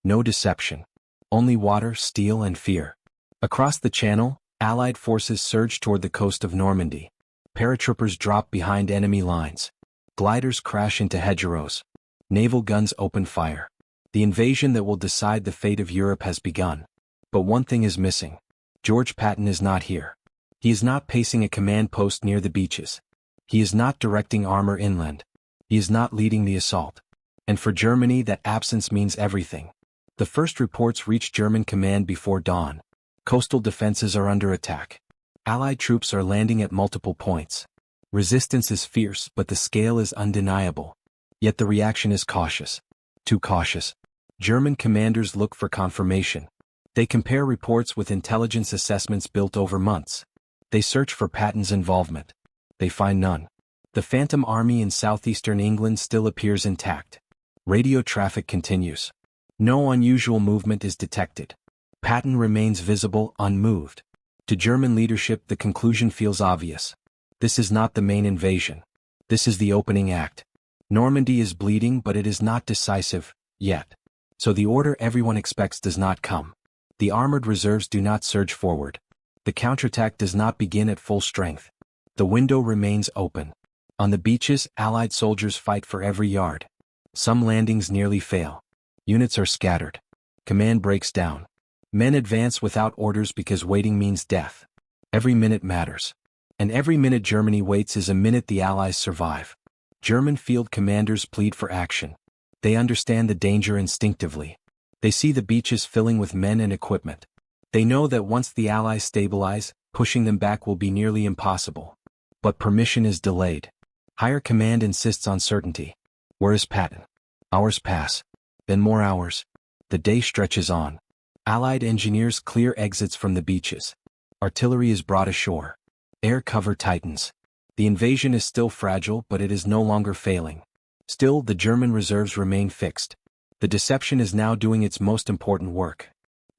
no deception, only water, steel, and fear. Across the channel, Allied forces surge toward the coast of Normandy. Paratroopers drop behind enemy lines. Gliders crash into hedgerows. Naval guns open fire. The invasion that will decide the fate of Europe has begun. But one thing is missing. George Patton is not here. He is not pacing a command post near the beaches. He is not directing armor inland. He is not leading the assault. And for Germany that absence means everything. The first reports reach German command before dawn. Coastal defenses are under attack. Allied troops are landing at multiple points. Resistance is fierce, but the scale is undeniable. Yet the reaction is cautious. Too cautious. German commanders look for confirmation. They compare reports with intelligence assessments built over months. They search for Patton's involvement. They find none. The phantom army in southeastern England still appears intact. Radio traffic continues. No unusual movement is detected. Patton remains visible, unmoved. To German leadership, the conclusion feels obvious. This is not the main invasion. This is the opening act. Normandy is bleeding, but it is not decisive, yet. So the order everyone expects does not come. The armored reserves do not surge forward. The counterattack does not begin at full strength. The window remains open. On the beaches, Allied soldiers fight for every yard. Some landings nearly fail. Units are scattered. Command breaks down. Men advance without orders because waiting means death. Every minute matters. And every minute Germany waits is a minute the Allies survive. German field commanders plead for action. They understand the danger instinctively. They see the beaches filling with men and equipment. They know that once the Allies stabilize, pushing them back will be nearly impossible. But permission is delayed. Higher command insists on certainty. Where is Patton? Hours pass. Then more hours. The day stretches on. Allied engineers clear exits from the beaches. Artillery is brought ashore. Air cover tightens. The invasion is still fragile, but it is no longer failing. Still, the German reserves remain fixed. The deception is now doing its most important work.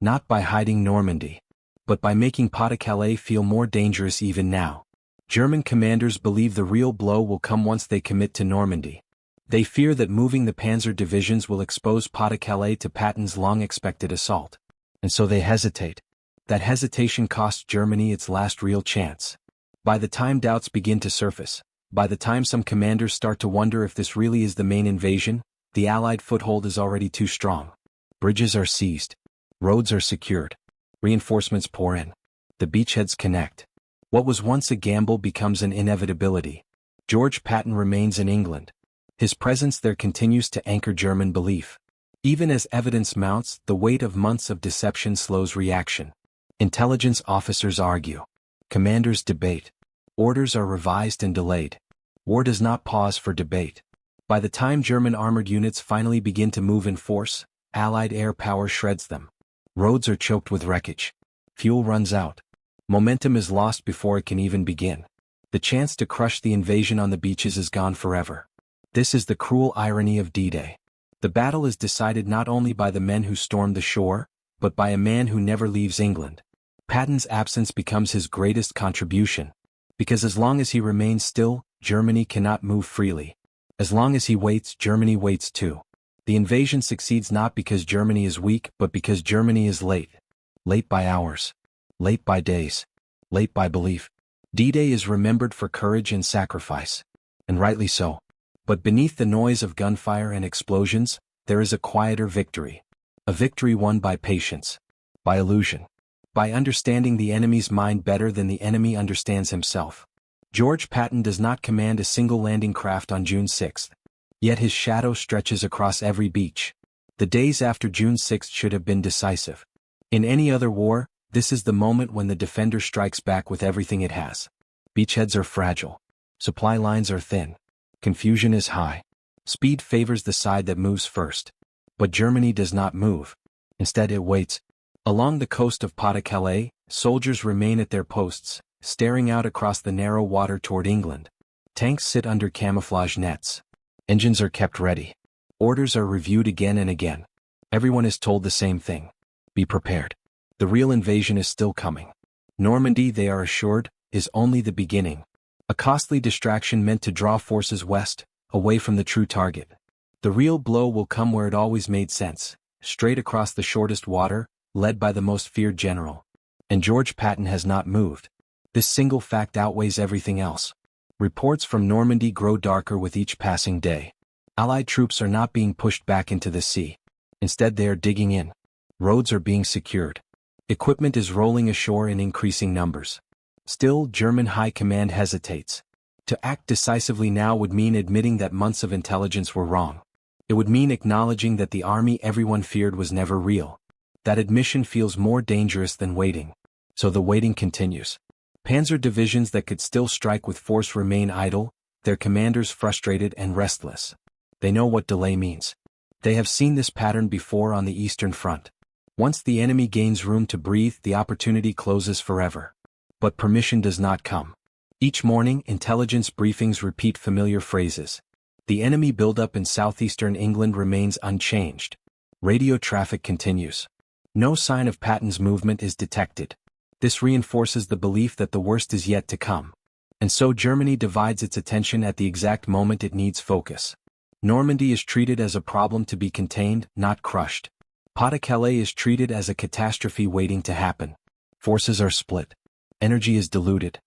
Not by hiding Normandy, but by making Pas-de-Calais feel more dangerous even now. German commanders believe the real blow will come once they commit to Normandy. They fear that moving the panzer divisions will expose Pas-de-Calais to Patton's long-expected assault. And so they hesitate. That hesitation costs Germany its last real chance. By the time doubts begin to surface, by the time some commanders start to wonder if this really is the main invasion, the Allied foothold is already too strong. Bridges are seized. Roads are secured. Reinforcements pour in. The beachheads connect. What was once a gamble becomes an inevitability. George Patton remains in England. His presence there continues to anchor German belief. Even as evidence mounts, the weight of months of deception slows reaction. Intelligence officers argue. Commanders debate. Orders are revised and delayed. War does not pause for debate. By the time German armored units finally begin to move in force, Allied air power shreds them. Roads are choked with wreckage. Fuel runs out. Momentum is lost before it can even begin. The chance to crush the invasion on the beaches is gone forever. This is the cruel irony of D-Day. The battle is decided not only by the men who stormed the shore, but by a man who never leaves England. Patton's absence becomes his greatest contribution. Because as long as he remains still, Germany cannot move freely. As long as he waits, Germany waits too. The invasion succeeds not because Germany is weak, but because Germany is late. Late by hours. Late by days. Late by belief. D-Day is remembered for courage and sacrifice. And rightly so. But beneath the noise of gunfire and explosions, there is a quieter victory. A victory won by patience. By illusion. By understanding the enemy's mind better than the enemy understands himself. George Patton does not command a single landing craft on June 6. Yet his shadow stretches across every beach. The days after June 6 should have been decisive. In any other war, this is the moment when the defender strikes back with everything it has. Beachheads are fragile. Supply lines are thin. Confusion is high. Speed favors the side that moves first. But Germany does not move. Instead it waits. Along the coast of Pas-de-Calais, soldiers remain at their posts, staring out across the narrow water toward England. Tanks sit under camouflage nets. Engines are kept ready. Orders are reviewed again and again. Everyone is told the same thing. Be prepared. The real invasion is still coming. Normandy, they are assured, is only the beginning. A costly distraction meant to draw forces west, away from the true target. The real blow will come where it always made sense, straight across the shortest water, led by the most feared general. And George Patton has not moved. This single fact outweighs everything else. Reports from Normandy grow darker with each passing day. Allied troops are not being pushed back into the sea. Instead they are digging in. Roads are being secured. Equipment is rolling ashore in increasing numbers. Still, German high command hesitates. To act decisively now would mean admitting that months of intelligence were wrong. It would mean acknowledging that the army everyone feared was never real. That admission feels more dangerous than waiting. So the waiting continues. Panzer divisions that could still strike with force remain idle, their commanders frustrated and restless. They know what delay means. They have seen this pattern before on the Eastern Front. Once the enemy gains room to breathe, the opportunity closes forever. But permission does not come. Each morning, intelligence briefings repeat familiar phrases. The enemy buildup in southeastern England remains unchanged. Radio traffic continues. No sign of Patton's movement is detected. This reinforces the belief that the worst is yet to come. And so Germany divides its attention at the exact moment it needs focus. Normandy is treated as a problem to be contained, not crushed. Pas-de-Calais is treated as a catastrophe waiting to happen. Forces are split. Energy is diluted.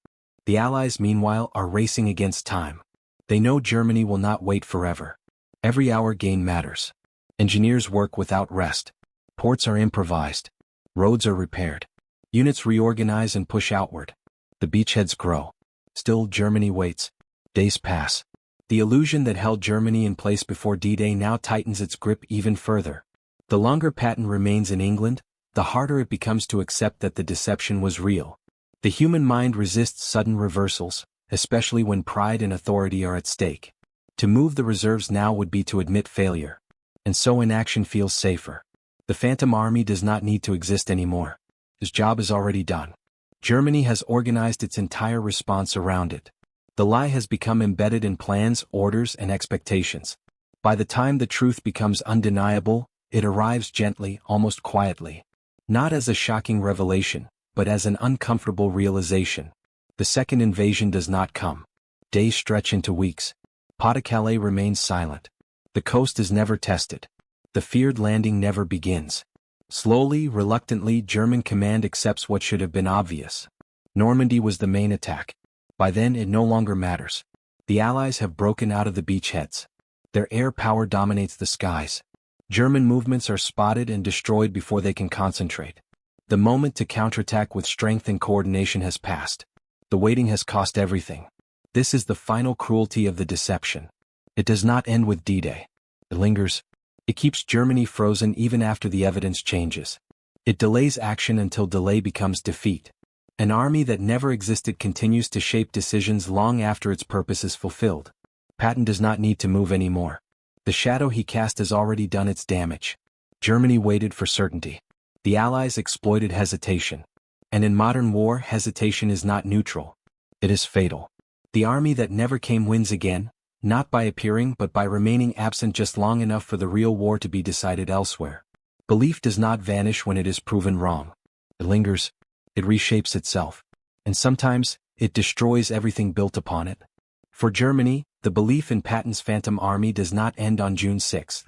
The Allies, meanwhile, are racing against time. They know Germany will not wait forever. Every hour gain matters. Engineers work without rest. Ports are improvised. Roads are repaired. Units reorganize and push outward. The beachheads grow. Still, Germany waits. Days pass. The illusion that held Germany in place before D-Day now tightens its grip even further. The longer Patton remains in England, the harder it becomes to accept that the deception was real. The human mind resists sudden reversals, especially when pride and authority are at stake. To move the reserves now would be to admit failure. And so inaction feels safer. The Phantom Army does not need to exist anymore. His job is already done. Germany has organized its entire response around it. The lie has become embedded in plans, orders, and expectations. By the time the truth becomes undeniable, it arrives gently, almost quietly. Not as a shocking revelation, but as an uncomfortable realization. The second invasion does not come. Days stretch into weeks. Pas-de-Calais remains silent. The coast is never tested. The feared landing never begins. Slowly, reluctantly, German command accepts what should have been obvious. Normandy was the main attack. By then it no longer matters. The Allies have broken out of the beachheads. Their air power dominates the skies. German movements are spotted and destroyed before they can concentrate. The moment to counterattack with strength and coordination has passed. The waiting has cost everything. This is the final cruelty of the deception. It does not end with D-Day. It lingers. It keeps Germany frozen even after the evidence changes. It delays action until delay becomes defeat. An army that never existed continues to shape decisions long after its purpose is fulfilled. Patton does not need to move anymore. The shadow he cast has already done its damage. Germany waited for certainty. The Allies exploited hesitation. And in modern war, hesitation is not neutral. It is fatal. The army that never came wins again, not by appearing but by remaining absent just long enough for the real war to be decided elsewhere. Belief does not vanish when it is proven wrong. It lingers. It reshapes itself. And sometimes, it destroys everything built upon it. For Germany, the belief in Patton's Phantom Army does not end on June 6.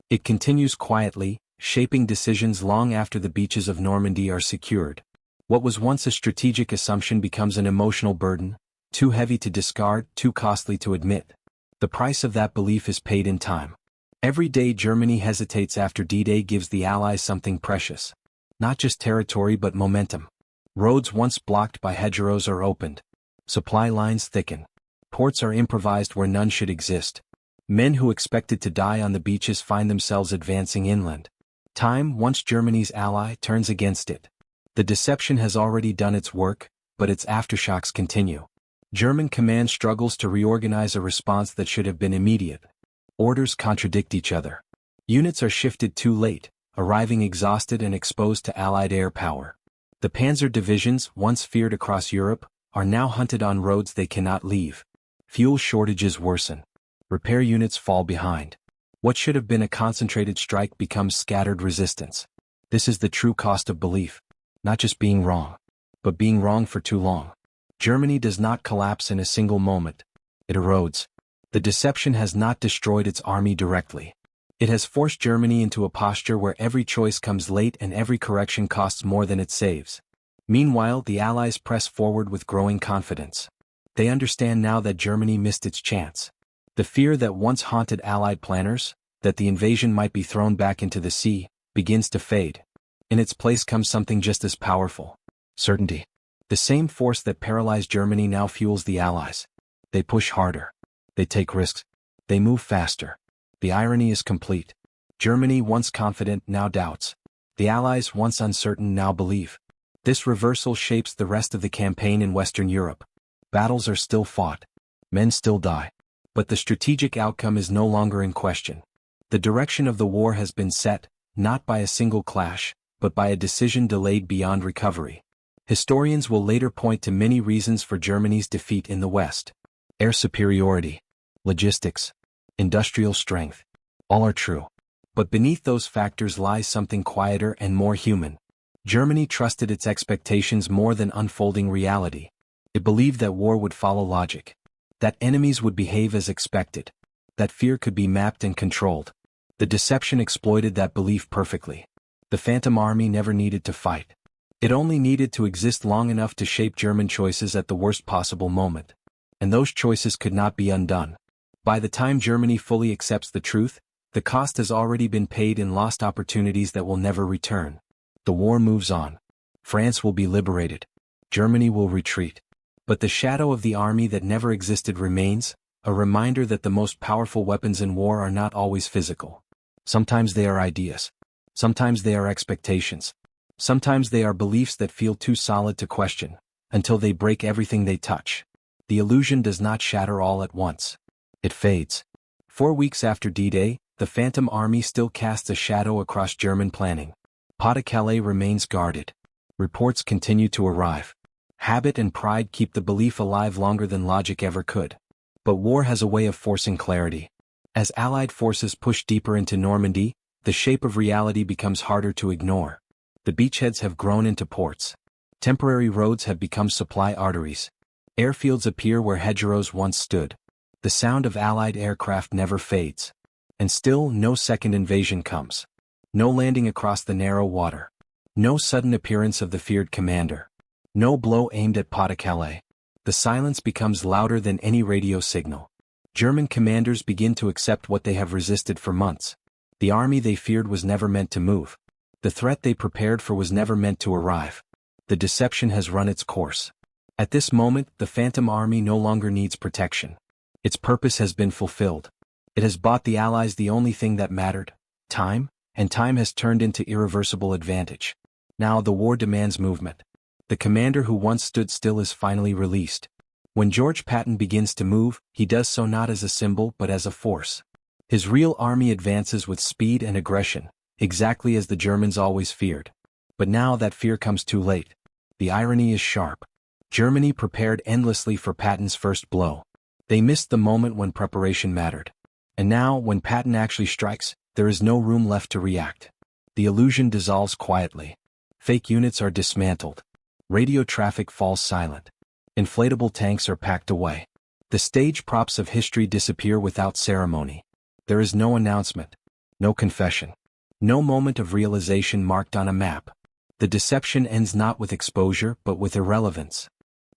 It continues quietly, shaping decisions long after the beaches of Normandy are secured. What was once a strategic assumption becomes an emotional burden, too heavy to discard, too costly to admit. The price of that belief is paid in time. Every day Germany hesitates after D-Day gives the Allies something precious. Not just territory but momentum. Roads once blocked by hedgerows are opened. Supply lines thicken. Ports are improvised where none should exist. Men who expected to die on the beaches find themselves advancing inland. Time, once Germany's ally, turns against it. The deception has already done its work, but its aftershocks continue. German command struggles to reorganize a response that should have been immediate. Orders contradict each other. Units are shifted too late, arriving exhausted and exposed to Allied air power. The panzer divisions, once feared across Europe, are now hunted on roads they cannot leave. Fuel shortages worsen. Repair units fall behind. What should have been a concentrated strike becomes scattered resistance. This is the true cost of belief. Not just being wrong, but being wrong for too long. Germany does not collapse in a single moment. It erodes. The deception has not destroyed its army directly. It has forced Germany into a posture where every choice comes late and every correction costs more than it saves. Meanwhile, the Allies press forward with growing confidence. They understand now that Germany missed its chance. The fear that once haunted Allied planners, that the invasion might be thrown back into the sea, begins to fade. In its place comes something just as powerful. Certainty. The same force that paralyzed Germany now fuels the Allies. They push harder. They take risks. They move faster. The irony is complete. Germany, once confident, now doubts. The Allies, once uncertain, now believe. This reversal shapes the rest of the campaign in Western Europe. Battles are still fought. Men still die. But the strategic outcome is no longer in question. The direction of the war has been set, not by a single clash, but by a decision delayed beyond recovery. Historians will later point to many reasons for Germany's defeat in the West. Air superiority, logistics, industrial strength. All are true. But beneath those factors lies something quieter and more human. Germany trusted its expectations more than unfolding reality. It believed that war would follow logic. That enemies would behave as expected. That fear could be mapped and controlled. The deception exploited that belief perfectly. The Phantom Army never needed to fight. It only needed to exist long enough to shape German choices at the worst possible moment. And those choices could not be undone. By the time Germany fully accepts the truth, the cost has already been paid in lost opportunities that will never return. The war moves on. France will be liberated. Germany will retreat. But the shadow of the army that never existed remains, a reminder that the most powerful weapons in war are not always physical. Sometimes they are ideas. Sometimes they are expectations. Sometimes they are beliefs that feel too solid to question, until they break everything they touch. The illusion does not shatter all at once. It fades. 4 weeks after D-Day, the Phantom Army still casts a shadow across German planning. Pas-de-Calais remains guarded. Reports continue to arrive. Habit and pride keep the belief alive longer than logic ever could. But war has a way of forcing clarity. As Allied forces push deeper into Normandy, the shape of reality becomes harder to ignore. The beachheads have grown into ports. Temporary roads have become supply arteries. Airfields appear where hedgerows once stood. The sound of Allied aircraft never fades. And still no second invasion comes. No landing across the narrow water. No sudden appearance of the feared commander. No blow aimed at Pas-de-Calais. The silence becomes louder than any radio signal. German commanders begin to accept what they have resisted for months. The army they feared was never meant to move. The threat they prepared for was never meant to arrive. The deception has run its course. At this moment, the Phantom Army no longer needs protection. Its purpose has been fulfilled. It has bought the Allies the only thing that mattered, time, and time has turned into irreversible advantage. Now the war demands movement. The commander who once stood still is finally released. When George Patton begins to move, he does so not as a symbol but as a force. His real army advances with speed and aggression, exactly as the Germans always feared. But now that fear comes too late. The irony is sharp. Germany prepared endlessly for Patton's first blow. They missed the moment when preparation mattered. And now, when Patton actually strikes, there is no room left to react. The illusion dissolves quietly. Fake units are dismantled. Radio traffic falls silent. Inflatable tanks are packed away. The stage props of history disappear without ceremony. There is no announcement. No confession. No moment of realization marked on a map. The deception ends not with exposure but with irrelevance.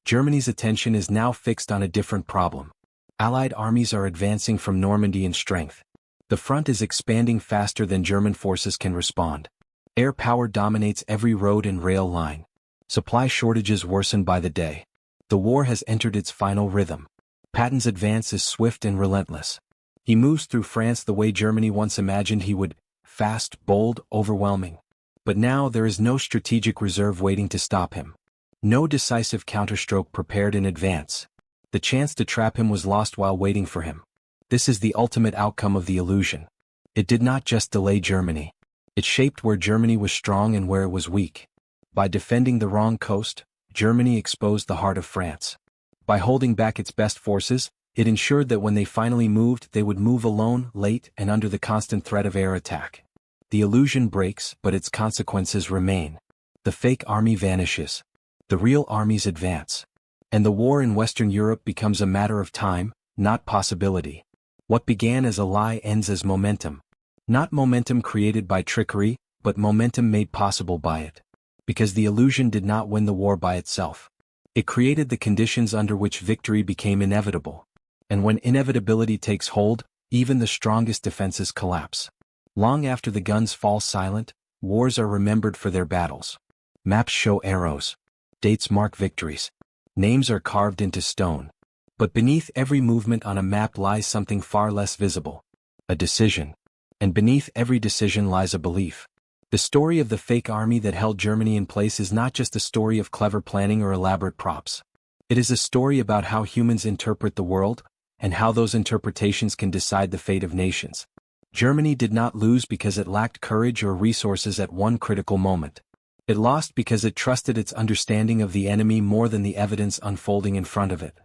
Germany's attention is now fixed on a different problem. Allied armies are advancing from Normandy in strength. The front is expanding faster than German forces can respond. Air power dominates every road and rail line. Supply shortages worsen by the day. The war has entered its final rhythm. Patton's advance is swift and relentless. He moves through France the way Germany once imagined he would, fast, bold, overwhelming. But now there is no strategic reserve waiting to stop him. No decisive counterstroke prepared in advance. The chance to trap him was lost while waiting for him. This is the ultimate outcome of the illusion. It did not just delay Germany. It shaped where Germany was strong and where it was weak. By defending the wrong coast, Germany exposed the heart of France. By holding back its best forces, it ensured that when they finally moved, they would move alone, late, and under the constant threat of air attack. The illusion breaks, but its consequences remain. The fake army vanishes. The real armies advance. And the war in Western Europe becomes a matter of time, not possibility. What began as a lie ends as momentum. Not momentum created by trickery, but momentum made possible by it. Because the illusion did not win the war by itself. It created the conditions under which victory became inevitable. And when inevitability takes hold, even the strongest defenses collapse. Long after the guns fall silent, wars are remembered for their battles. Maps show arrows. Dates mark victories. Names are carved into stone. But beneath every movement on a map lies something far less visible. A decision. And beneath every decision lies a belief. The story of the fake army that held Germany in place is not just a story of clever planning or elaborate props. It is a story about how humans interpret the world, and how those interpretations can decide the fate of nations. Germany did not lose because it lacked courage or resources at one critical moment. It lost because it trusted its understanding of the enemy more than the evidence unfolding in front of it.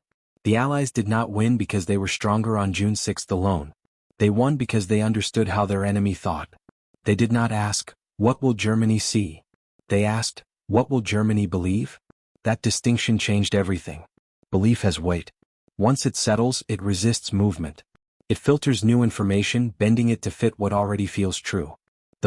The Allies did not win because they were stronger on June 6 alone. They won because they understood how their enemy thought. They did not ask, "What will Germany see?" They asked, "What will Germany believe?" That distinction changed everything. Belief has weight. Once it settles, it resists movement. It filters new information, bending it to fit what already feels true.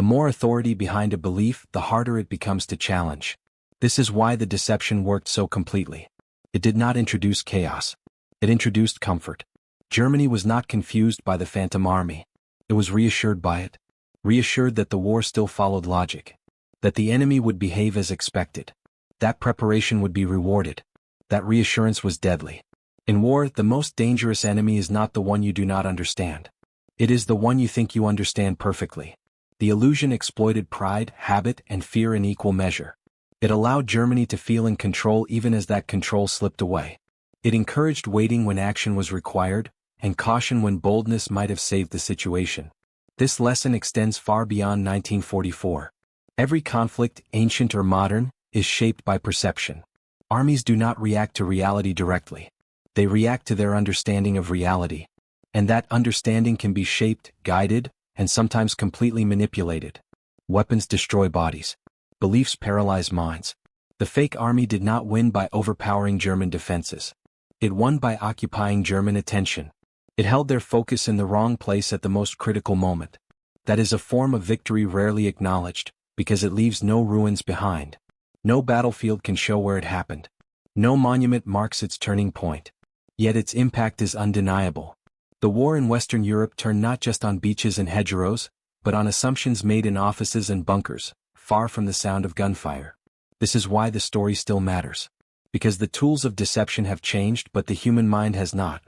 The more authority behind a belief, the harder it becomes to challenge. This is why the deception worked so completely. It did not introduce chaos. It introduced comfort. Germany was not confused by the Phantom Army. It was reassured by it. Reassured that the war still followed logic. That the enemy would behave as expected. That preparation would be rewarded. That reassurance was deadly. In war, the most dangerous enemy is not the one you do not understand. It is the one you think you understand perfectly. The illusion exploited pride, habit, and fear in equal measure. It allowed Germany to feel in control even as that control slipped away. It encouraged waiting when action was required, and caution when boldness might have saved the situation. This lesson extends far beyond 1944. Every conflict, ancient or modern, is shaped by perception. Armies do not react to reality directly. They react to their understanding of reality. And that understanding can be shaped, guided, and sometimes completely manipulated. Weapons destroy bodies. Beliefs paralyze minds. The fake army did not win by overpowering German defenses. It won by occupying German attention. It held their focus in the wrong place at the most critical moment. That is a form of victory rarely acknowledged, because it leaves no ruins behind. No battlefield can show where it happened. No monument marks its turning point. Yet its impact is undeniable. The war in Western Europe turned not just on beaches and hedgerows, but on assumptions made in offices and bunkers, far from the sound of gunfire. This is why the story still matters. Because the tools of deception have changed but the human mind has not.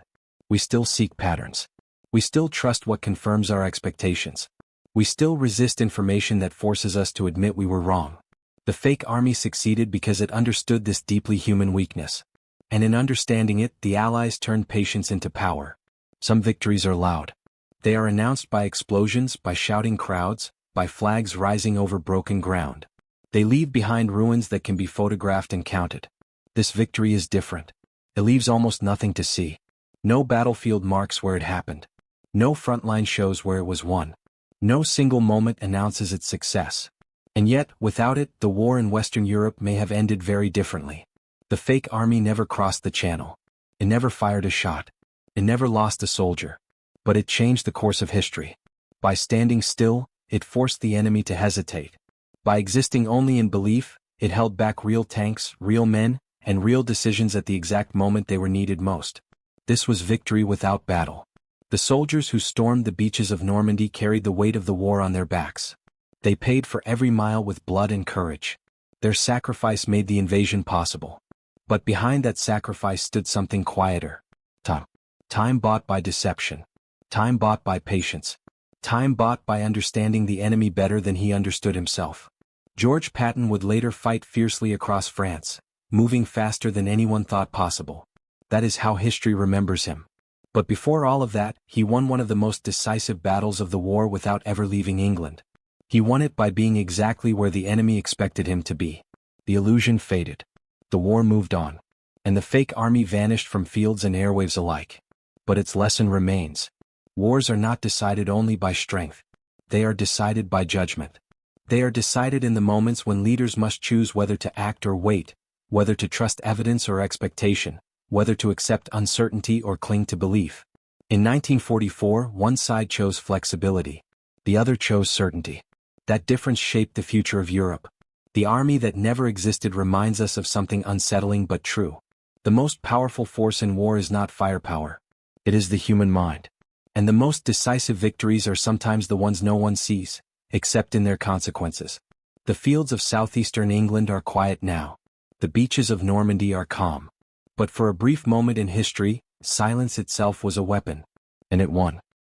We still seek patterns. We still trust what confirms our expectations. We still resist information that forces us to admit we were wrong. The fake army succeeded because it understood this deeply human weakness. And in understanding it, the Allies turned patience into power. Some victories are loud. They are announced by explosions, by shouting crowds, by flags rising over broken ground. They leave behind ruins that can be photographed and counted. This victory is different. It leaves almost nothing to see. No battlefield marks where it happened. No frontline shows where it was won. No single moment announces its success. And yet, without it, the war in Western Europe may have ended very differently. The fake army never crossed the channel. It never fired a shot. It never lost a soldier. But it changed the course of history. By standing still, it forced the enemy to hesitate. By existing only in belief, it held back real tanks, real men, and real decisions at the exact moment they were needed most. This was victory without battle. The soldiers who stormed the beaches of Normandy carried the weight of the war on their backs. They paid for every mile with blood and courage. Their sacrifice made the invasion possible. But behind that sacrifice stood something quieter. Time. Time bought by deception. Time bought by patience. Time bought by understanding the enemy better than he understood himself. George Patton would later fight fiercely across France, moving faster than anyone thought possible. That is how history remembers him. But before all of that, he won one of the most decisive battles of the war without ever leaving England. He won it by being exactly where the enemy expected him to be. The illusion faded. The war moved on. And the fake army vanished from fields and airwaves alike. But its lesson remains. Wars are not decided only by strength. They are decided by judgment. They are decided in the moments when leaders must choose whether to act or wait, whether to trust evidence or expectation, whether to accept uncertainty or cling to belief. In 1944, one side chose flexibility. The other chose certainty. That difference shaped the future of Europe. The army that never existed reminds us of something unsettling but true. The most powerful force in war is not firepower. It is the human mind. And the most decisive victories are sometimes the ones no one sees, except in their consequences. The fields of southeastern England are quiet now. The beaches of Normandy are calm. But for a brief moment in history, silence itself was a weapon. And it won.